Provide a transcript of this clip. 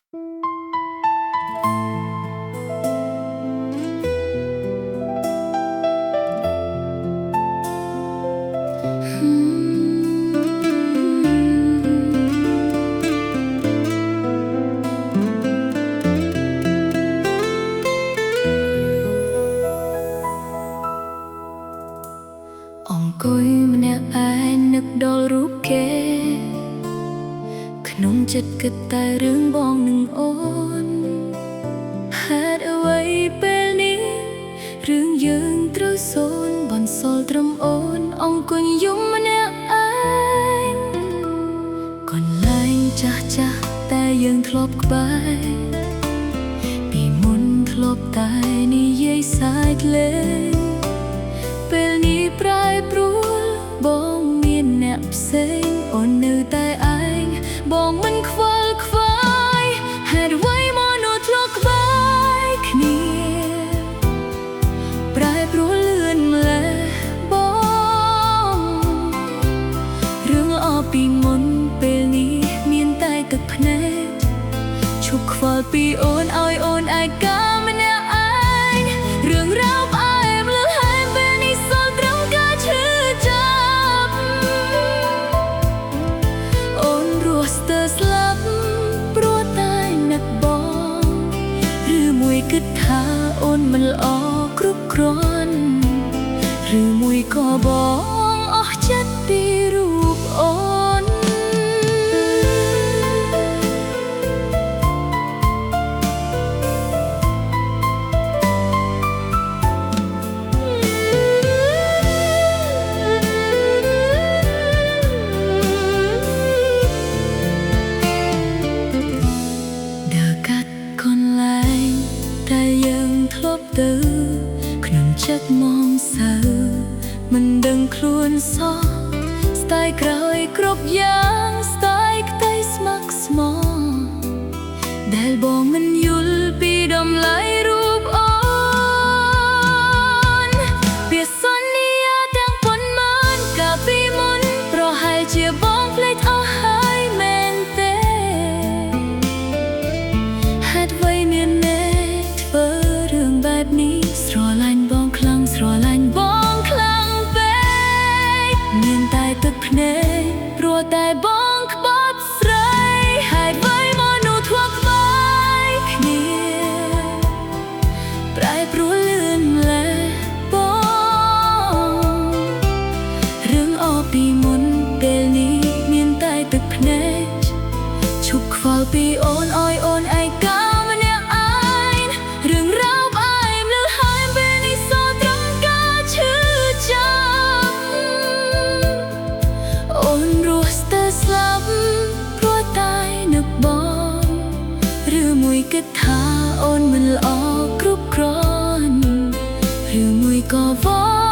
អង្គុយម្នាក់ឯងនឹកដល់រូបគេក្នុងចិត្តគិតតែរឿងបងនឹងអូនហេតុអ្វីពេលនេះរឿងយើងត្រូវសូន្យបន្សល់ត្រឹមអូនអង្គុយយំម្នាក់ឯងកន្លែងចាស់ចាស់តែយើងធ្លាប់ក្បែរពីមុនធ្លាប់តែនិយាយសាយក្លេពេលនេះប្រែប្រួលបងមានអ្នកផ្សេងអូននៅតែឯងបងមិនខ្វល់ខ្វាយហេតុអ្វីមកនោះធ្លាប់ក្បែរគ្នាប្រែប្រួលលឿនម្ល៉េះបងរឿងល្អពីមុនពេលនេះមានតែទឹកភ្នែកឈប់ខ្វល់ពីអូនឲ្យអូនឯកាម្នាក់ឯងរឿងរ៉ាវផ្អែមលឺហែមពេលនេះសល់ត្រឹមការឈឺចាប់អូនរស់ស្ទើរស្លាប់ព្រោះតែនឹកបងឬមួយគិតថាអូនមិនល្អគ្រប់គ្រាន់ឬមួយក៏បងអស់ចិត្តពីរូបអូនទៅក្នុងចិត្តមងសៅមិនដឹងខ្លួនសោះស្ដាយក្រោយគ្រប់យ៉ាងស្ដាយក្តីស្ម័គ្រស្មោះដែលបងមិនយល់ពីតម្លៃរូបអូនពាក្យសន្យាទាំងប៉ុន្មានកាលពីមុនប្រហែលជាបងភ្លេចអស់ហើយមែនទេហេតុអ្វីមានធ្វើបែបនេះស្រឡាញ់បងខ្លាំងស្រឡាញ់បងខ្លាំងពេកមានតែទឹកភ្នែកព្រោះតែបងក្បត់ស្រីហេតុអ្វីមកនោះធ្លាប់ក្បែរគ្នាប្រែប្រួលលឿនម្ល៉េះបងរឿងអស់ពីមុនពេលនេះមានតែទឹកភ្នែកឈប់ខ្វល់ពីអូនឲ្យអូនឯកាម្នាក់ឯងរឿងរ៉ាវគិតថាអូនមិនល្អគ្រប់គ្រាន់ឬមួយក៏វ